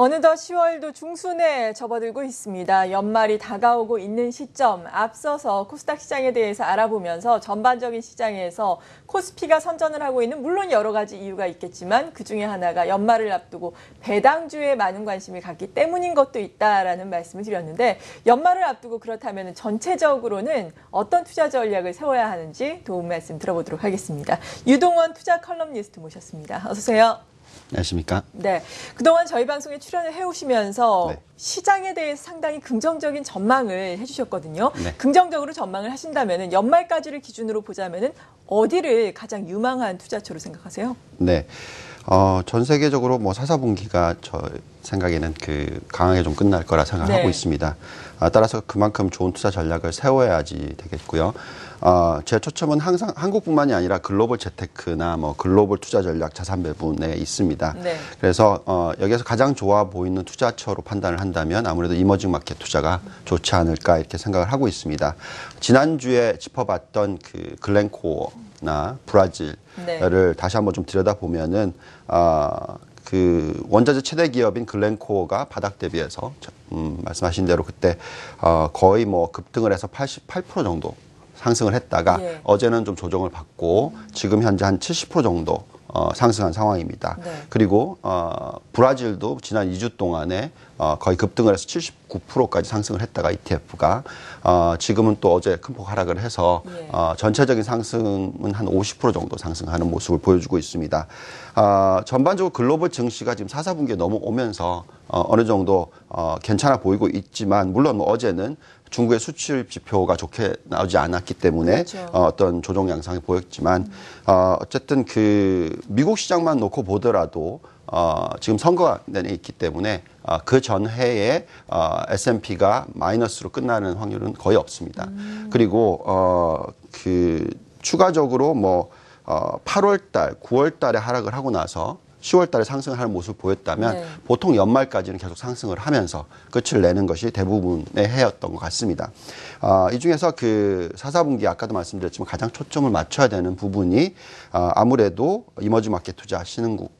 어느덧 10월도 중순에 접어들고 있습니다. 연말이 다가오고 있는 시점, 앞서서 코스닥 시장에 대해서 알아보면서 전반적인 시장에서 코스피가 선전을 하고 있는, 물론 여러 가지 이유가 있겠지만 그중에 하나가 연말을 앞두고 배당주에 많은 관심을 갖기 때문인 것도 있다라는 말씀을 드렸는데, 연말을 앞두고 그렇다면 전체적으로는 어떤 투자 전략을 세워야 하는지 도움 말씀 들어보도록 하겠습니다. 유동원 투자 컬럼니스트 모셨습니다. 어서 오세요. 안녕하십니까? 네, 그동안 저희 방송에 출연을 해오시면서 네. 시장에 대해서 상당히 긍정적인 전망을 해주셨거든요. 네. 긍정적으로 전망을 하신다면 연말까지를 기준으로 보자면 어디를 가장 유망한 투자처로 생각하세요? 네, 전 세계적으로 뭐 4분기가 저 생각에는 강하게 좀 끝날 거라 생각하고 네. 있습니다. 따라서 그만큼 좋은 투자 전략을 세워야지 되겠고요. 제 초점은 항상 한국뿐만이 아니라 글로벌 재테크나 뭐 글로벌 투자 전략 자산 배분에 있습니다. 네. 그래서 여기에서 가장 좋아 보이는 투자처로 판단을 한다면 아무래도 이머징 마켓 투자가 좋지 않을까 이렇게 생각을 하고 있습니다. 지난주에 짚어봤던 글렌코어나 브라질을 네. 다시 한번 좀 들여다보면은 원자재 최대 기업인 글렌코어가 바닥 대비해서 말씀하신 대로 그때 거의 뭐 급등을 해서 88% 정도 상승을 했다가 예. 어제는 좀 조정을 받고 지금 현재 한 70% 정도 상승한 상황입니다. 네. 그리고 브라질도 지난 2주 동안에 거의 급등을 해서 79%까지 상승을 했다가 ETF가 지금은 또 어제 큰 폭 하락을 해서 예. 전체적인 상승은 한 50% 정도 상승하는 모습을 보여주고 있습니다. 전반적으로 글로벌 증시가 지금 4분기에 넘어오면서 어느 정도 괜찮아 보이고 있지만, 물론 뭐 어제는 중국의 수출 지표가 좋게 나오지 않았기 때문에 그렇죠. 어떤 조정 양상이 보였지만 어쨌든 미국 시장만 놓고 보더라도 지금 선거가 내내 있기 때문에 그 전해에 S&P가 마이너스로 끝나는 확률은 거의 없습니다. 그리고 추가적으로 뭐 8월달, 9월달에 하락을 하고 나서 10월달에 상승을 하는 모습을 보였다면 네. 보통 연말까지는 계속 상승을 하면서 끝을 내는 것이 대부분의 해였던 것 같습니다. 이 중에서 4분기 아까도 말씀드렸지만 가장 초점을 맞춰야 되는 부분이 아무래도 이머징 마켓 투자, 신흥국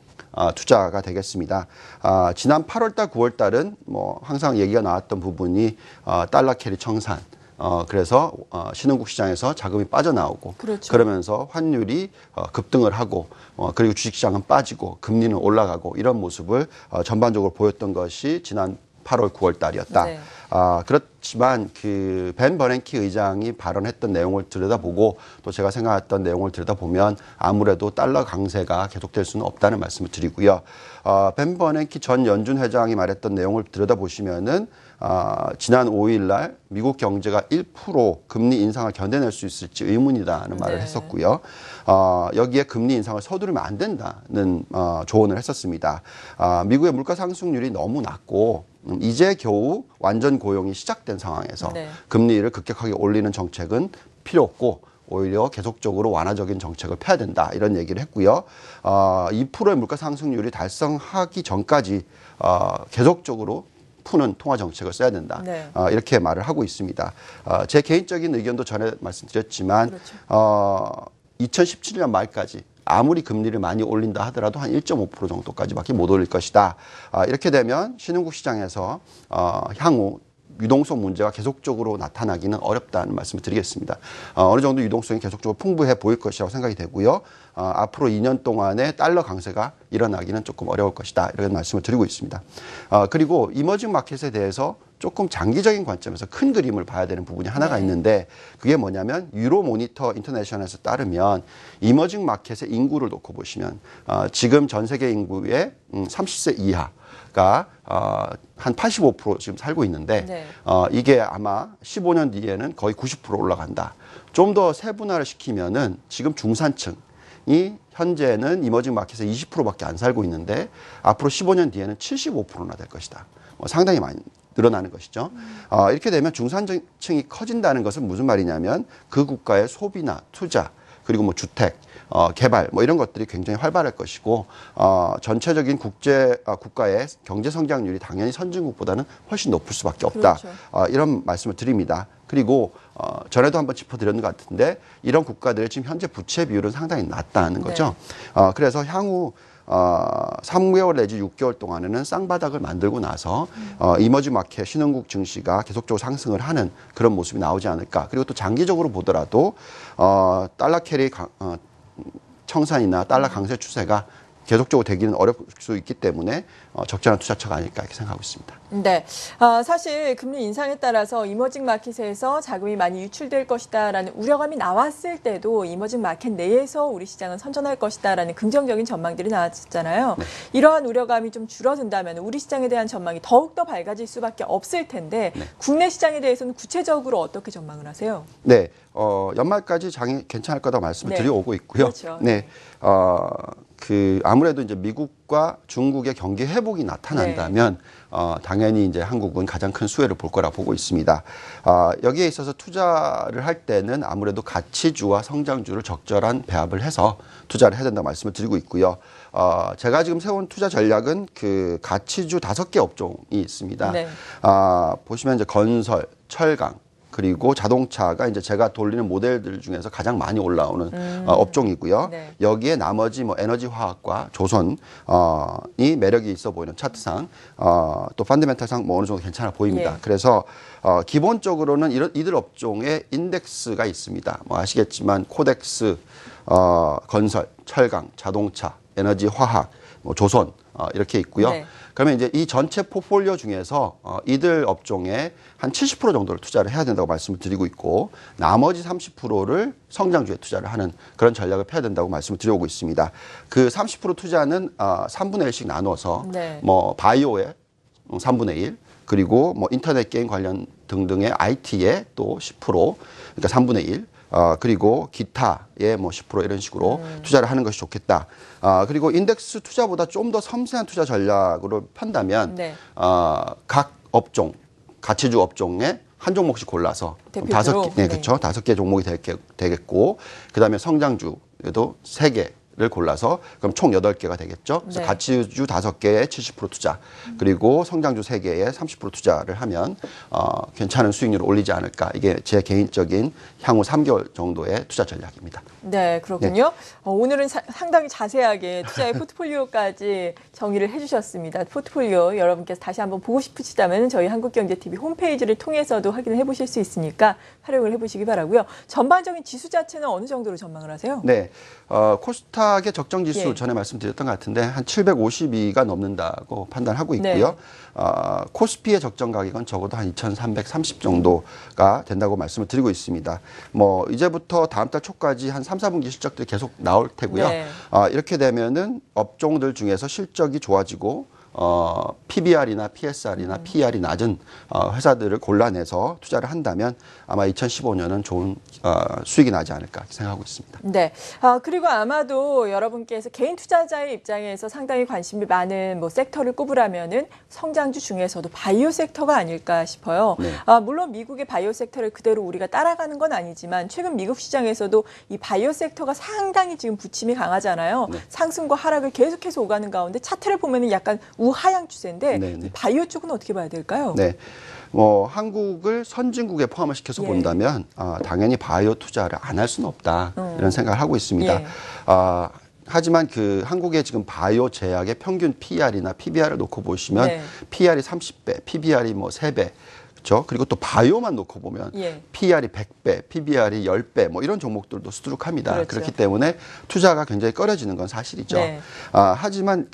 투자가 되겠습니다. 지난 8월달, 9월달은 뭐 항상 얘기가 나왔던 부분이 달러 캐리 청산. 그래서 신흥국 시장에서 자금이 빠져나오고, 그렇죠. 그러면서 환율이 급등을 하고, 그리고 주식시장은 빠지고 금리는 올라가고, 이런 모습을 전반적으로 보였던 것이 지난 8월, 9월 달이었다. 네. 그렇지만 벤 버냉키 의장이 발언했던 내용을 들여다보고 또 제가 생각했던 내용을 들여다보면 아무래도 달러 강세가 계속될 수는 없다는 말씀을 드리고요. 벤 버냉키 전 연준 회장이 말했던 내용을 들여다보시면은 지난 5일 날 미국 경제가 1% 금리 인상을 견뎌낼 수 있을지 의문이다는 말을 네. 했었고요. 여기에 금리 인상을 서두르면 안 된다는 조언을 했었습니다. 미국의 물가 상승률이 너무 낮고 이제 겨우 완전 고용이 시작된 상황에서 네. 금리를 급격하게 올리는 정책은 필요 없고 오히려 계속적으로 완화적인 정책을 펴야 된다, 이런 얘기를 했고요. 2%의 물가 상승률이 달성하기 전까지 계속적으로 푸는 통화 정책을 써야 된다. 네. 이렇게 말을 하고 있습니다. 제 개인적인 의견도 전에 말씀드렸지만 그렇죠. 2017년 말까지 아무리 금리를 많이 올린다 하더라도 한 1.5% 정도까지밖에 못 올릴 것이다. 이렇게 되면 신흥국 시장에서 향후 유동성 문제가 계속적으로 나타나기는 어렵다는 말씀을 드리겠습니다. 어느 정도 유동성이 계속적으로 풍부해 보일 것이라고 생각이 되고요. 앞으로 2년 동안에 달러 강세가 일어나기는 조금 어려울 것이다, 이런 말씀을 드리고 있습니다. 그리고 이머징 마켓에 대해서 조금 장기적인 관점에서 큰 그림을 봐야 되는 부분이 하나가 네. 있는데, 그게 뭐냐면 유로 모니터 인터내셔널에서 따르면 이머징 마켓의 인구를 놓고 보시면 지금 전 세계 인구의 30세 이하가 한 85% 지금 살고 있는데, 네. 이게 아마 15년 뒤에는 거의 90% 올라간다. 좀 더 세분화를 시키면은 지금 중산층이 현재는 이머징 마켓에 20%밖에 안 살고 있는데 앞으로 15년 뒤에는 75%나 될 것이다. 상당히 많이 늘어나는 것이죠. 이렇게 되면 중산층이 커진다는 것은 무슨 말이냐면 그 국가의 소비나 투자, 그리고 뭐 주택, 개발 뭐 이런 것들이 굉장히 활발할 것이고, 전체적인 국가의 경제 성장률이 당연히 선진국보다는 훨씬 높을 수밖에 없다. 그렇죠. 이런 말씀을 드립니다. 그리고 전에도 한번 짚어드렸는 것 같은데 이런 국가들의 지금 현재 부채 비율은 상당히 낮다는 거죠. 그래서 향후 3개월 내지 6개월 동안에는 쌍바닥을 만들고 나서 이머징 마켓 신흥국 증시가 계속적으로 상승을 하는 그런 모습이 나오지 않을까. 그리고 또 장기적으로 보더라도 달러 캐리 청산이나 달러 강세 추세가 계속적으로 되기는 어려울 수 있기 때문에 적절한 투자처가 아닐까 이렇게 생각하고 있습니다. 네, 사실 금리 인상에 따라서 이머징 마켓에서 자금이 많이 유출될 것이다라는 우려감이 나왔을 때도 이머징 마켓 내에서 우리 시장은 선전할 것이다라는 긍정적인 전망들이 나왔잖아요. 네. 이러한 우려감이 좀 줄어든다면 우리 시장에 대한 전망이 더욱더 밝아질 수밖에 없을 텐데 네. 국내 시장에 대해서는 구체적으로 어떻게 전망을 하세요? 네, 연말까지 장이 괜찮을 거다 말씀을 네. 드리고 있고요. 그렇죠. 네. 아무래도 이제 미국과 중국의 경기 회복이 나타난다면 당연히 이제 한국은 가장 큰 수혜를 볼 거라 보고 있습니다. 여기에 있어서 투자를 할 때는 아무래도 가치주와 성장주를 적절한 배합을 해서 투자를 해야 된다고 말씀을 드리고 있고요. 제가 지금 세운 투자 전략은 그 가치주 5개 업종이 있습니다. 네. 보시면 이제 건설, 철강, 그리고 자동차가 이제 제가 돌리는 모델들 중에서 가장 많이 올라오는 업종이고요. 네. 여기에 나머지 뭐 에너지 화학과 조선이 매력이 있어 보이는 차트상 또 펀더멘탈상 뭐 어느 정도 괜찮아 보입니다. 예. 그래서 기본적으로는 이들 업종에 인덱스가 있습니다. 뭐 아시겠지만 코덱스, 건설, 철강, 자동차, 에너지 화학, 뭐 조선 이렇게 있고요. 네. 그러면 이제 이 전체 포트폴리오 중에서 이들 업종에 한 70% 정도를 투자를 해야 된다고 말씀을 드리고 있고 나머지 30%를 성장주에 투자를 하는 그런 전략을 펴야 된다고 말씀을 드려오고 있습니다. 그 30% 투자는 3분의 1씩 나눠서 네. 뭐 바이오에 3분의 1 그리고 뭐 인터넷 게임 관련 등등의 IT에 또 10% 그러니까 3분의 1 그리고 기타에 뭐 10% 이런 식으로 투자를 하는 것이 좋겠다. 그리고 인덱스 투자보다 좀 더 섬세한 투자 전략으로 편다면 네. 각 업종, 가치주 업종에 한 종목씩 골라서 대표적으로? 5개, 네, 그렇죠. 5개 종목이 되겠고, 그다음에 성장주에도 3개를 골라서 그럼 총 8개가 되겠죠. 그래서 네. 가치주 5개에 70% 투자, 그리고 성장주 3개에 30% 투자를 하면 괜찮은 수익률을 올리지 않을까. 이게 제 개인적인 향후 3개월 정도의 투자 전략입니다. 네, 그렇군요. 네. 오늘은 상당히 자세하게 투자의 포트폴리오까지 정의를 해주셨습니다. 포트폴리오 여러분께서 다시 한번 보고 싶으시다면 저희 한국경제TV 홈페이지를 통해서도 확인을 해보실 수 있으니까 활용을 해보시기 바라고요. 전반적인 지수 자체는 어느 정도로 전망을 하세요? 네, 코스닥의 적정 지수 예. 전에 말씀드렸던 것 같은데 한 752가 넘는다고 판단하고 있고요. 네. 코스피의 적정 가격은 적어도 한 2,330 정도가 된다고 말씀을 드리고 있습니다. 뭐 이제부터 다음 달 초까지 한 3, 4분기 실적들이 계속 나올 테고요. 네. 이렇게 되면은 업종들 중에서 실적이 좋아지고 PBR이나 PSR이나 PER이 낮은 회사들을 골라내서 투자를 한다면 아마 2015년은 좋은 수익이 나지 않을까 생각하고 있습니다. 네. 그리고 아마도 여러분께서 개인 투자자의 입장에서 상당히 관심이 많은 뭐 섹터를 꼽으라면은 성장주 중에서도 바이오 섹터가 아닐까 싶어요. 네. 물론 미국의 바이오 섹터를 그대로 우리가 따라가는 건 아니지만 최근 미국 시장에서도 이 바이오 섹터가 상당히 지금 부침이 강하잖아요. 네. 상승과 하락을 계속해서 오가는 가운데 차트를 보면은 약간 우하향 추세인데 이 바이오 쪽은 어떻게 봐야 될까요? 네. 한국을 선진국에 포함을 시켜서 예. 본다면 당연히 바이오 투자를 안 할 수는 없다 이런 생각을 하고 있습니다. 예. 하지만 그 한국의 지금 바이오 제약의 평균 PER이나 PBR을 놓고 보시면 네. PER이 30배, PBR이 뭐 3배. 그렇죠? 그리고 또 바이오만 놓고 보면 예. PER이 100배, PBR이 10배 뭐 이런 종목들도 수두룩합니다. 그렇죠. 그렇기 때문에 투자가 굉장히 꺼려지는 건 사실이죠. 네. 하지만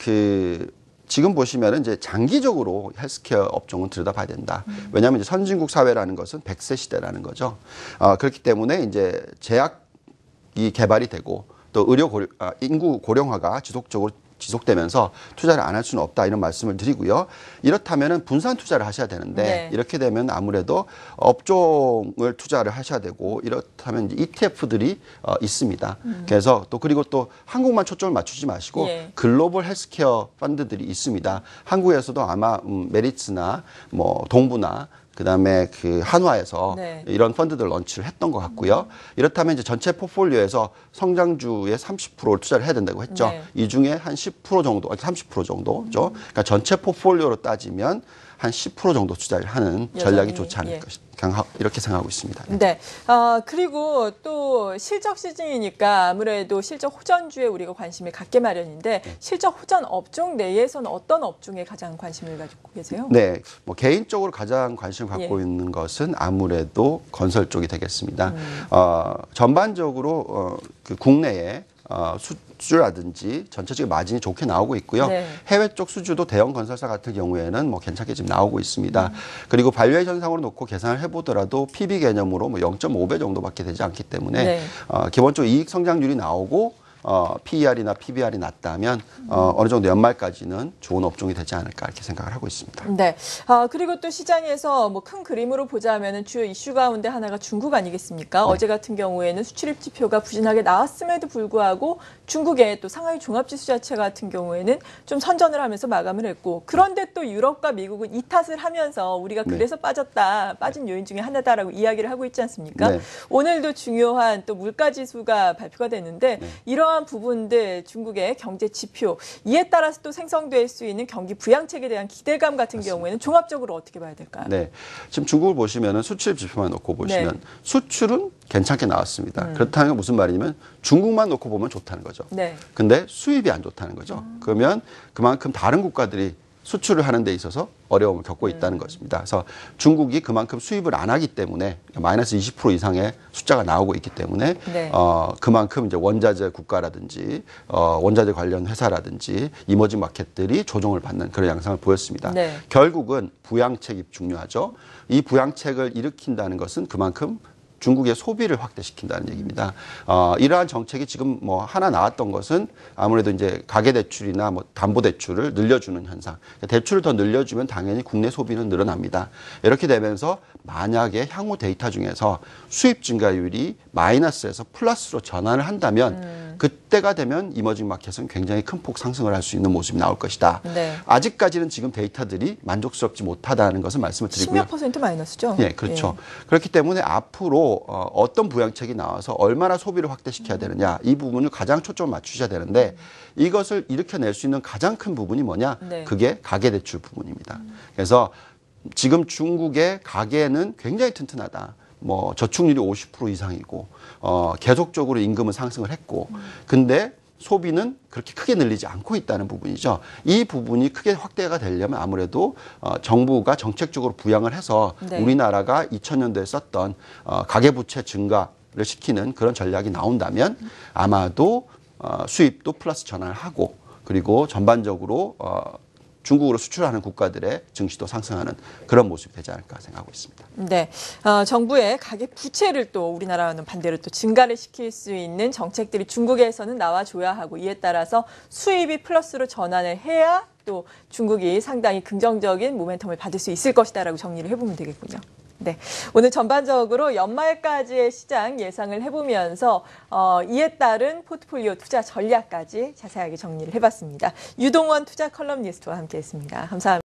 지금 보시면은 이제 장기적으로 헬스케어 업종은 들여다봐야 된다. 왜냐하면 이제 선진국 사회라는 것은 100세 시대라는 거죠. 그렇기 때문에 이제 제약이 개발이 되고 또 인구 고령화가 지속되면서 투자를 안 할 수는 없다 이런 말씀을 드리고요. 이렇다면은 분산 투자를 하셔야 되는데 네. 이렇게 되면 아무래도 업종을 투자를 하셔야 되고 이렇다면 이제 ETF들이 있습니다. 그래서 그리고 또 한국만 초점을 맞추지 마시고 예. 글로벌 헬스케어 펀드들이 있습니다. 한국에서도 아마 메리츠나 뭐 동부나 그다음에 한화에서 네. 이런 펀드들 런치를 했던 것 같고요. 이렇다면 이제 전체 포트폴리오에서 성장주의 30%를 투자를 해야 된다고 했죠. 네. 이 중에 한 10% 정도, 30% 정도죠. 그러니까 전체 포트폴리오로 따지면 한 10% 정도 투자를 하는 전략이 좋지 않을까 이렇게 생각하고 있습니다. 네. 그리고 또 실적 시즌이니까 아무래도 실적 호전주에 우리가 관심을 갖게 마련인데 실적 호전 업종 내에서는 어떤 업종에 가장 관심을 가지고 계세요? 네. 뭐 개인적으로 가장 관심을 갖고 있는 것은 아무래도 건설 쪽이 되겠습니다. 전반적으로 그 국내에 수주라든지 전체적인 마진이 좋게 나오고 있고요. 네. 해외 쪽 수주도 대형 건설사 같은 경우에는 뭐 괜찮게 지금 나오고 있습니다. 그리고 발류에이션상으로 놓고 계산을 해보더라도 PB 개념으로 뭐 0.5배 정도밖에 되지 않기 때문에 네. 기본적으로 이익 성장률이 나오고 PER이나 PBR이 낮다면 어느 정도 연말까지는 좋은 업종이 되지 않을까 이렇게 생각을 하고 있습니다. 네. 그리고 또 시장에서 뭐 큰 그림으로 보자면은 주요 이슈 가운데 하나가 중국 아니겠습니까? 네. 어제 같은 경우에는 수출입 지표가 부진하게 나왔음에도 불구하고 중국의 또 상하이 종합지수 자체 같은 경우에는 좀 선전을 하면서 마감을 했고 그런데 또 유럽과 미국은 이 탓을 하면서 우리가 그래서 빠진 요인 중에 하나다라고 이야기를 하고 있지 않습니까? 네. 오늘도 중요한 또 물가 지수가 발표가 됐는데 이러한 부분들 중국의 경제 지표 이에 따라서 또 생성될 수 있는 경기 부양책에 대한 기대감 같은 경우에는 종합적으로 어떻게 봐야 될까요? 네, 지금 중국을 보시면은 수출 지표만 놓고 보시면 수출은 괜찮게 나왔습니다. 그렇다는 건 무슨 말이냐면 중국만 놓고 보면 좋다는 거죠. 네. 근데 수입이 안 좋다는 거죠. 그러면 그만큼 다른 국가들이 수출을 하는 데 있어서 어려움을 겪고 있다는 것입니다. 그래서 중국이 그만큼 수입을 안 하기 때문에 마이너스 20% 이상의 숫자가 나오고 있기 때문에 그만큼 이제 원자재 국가라든지 원자재 관련 회사라든지 이머징 마켓들이 조정을 받는 그런 양상을 보였습니다. 네. 결국은 부양책이 중요하죠. 이 부양책을 일으킨다는 것은 그만큼 중국의 소비를 확대시킨다는 얘기입니다. 이러한 정책이 지금 뭐 하나 나왔던 것은 아무래도 이제 가계대출이나 뭐 담보대출을 늘려주는 현상. 대출을 더 늘려주면 당연히 국내 소비는 늘어납니다. 이렇게 되면서 만약에 향후 데이터 중에서 수입 증가율이 마이너스에서 플러스로 전환을 한다면 그때가 되면 이머징 마켓은 굉장히 큰 폭 상승을 할 수 있는 모습이 나올 것이다. 네. 아직까지는 지금 데이터들이 만족스럽지 못하다는 것을 말씀을 드리고요. 10몇 % 마이너스죠? 네, 그렇죠. 그렇기 때문에 앞으로 어떤 부양책이 나와서 얼마나 소비를 확대시켜야 되느냐 이 부분을 가장 초점을 맞추셔야 되는데 이것을 일으켜낼 수 있는 가장 큰 부분이 뭐냐? 그게 가계대출 부분입니다. 그래서 지금 중국의 가계는 굉장히 튼튼하다. 뭐 저축률이 50% 이상이고 계속적으로 임금은 상승을 했고 근데 소비는 그렇게 크게 늘리지 않고 있다는 부분이죠. 이 부분이 크게 확대가 되려면 아무래도 정부가 정책적으로 부양을 해서 우리나라가 2000년도에 썼던 가계부채 증가를 시키는 그런 전략이 나온다면 아마도 수입도 플러스 전환을 하고 그리고 전반적으로 중국으로 수출하는 국가들의 증시도 상승하는 그런 모습이 되지 않을까 생각하고 있습니다. 네, 정부의 가계 부채를 또 우리나라는 반대로 또 증가를 시킬 수 있는 정책들이 중국에서는 나와줘야 하고 이에 따라서 수입이 플러스로 전환을 해야 또 중국이 상당히 긍정적인 모멘텀을 받을 수 있을 것이다라고 정리를 해보면 되겠군요. 네, 오늘 전반적으로 연말까지의 시장 예상을 해보면서 이에 따른 포트폴리오 투자 전략까지 자세하게 정리를 해봤습니다. 유동원 투자 컬럼니스트와 함께했습니다. 감사합니다.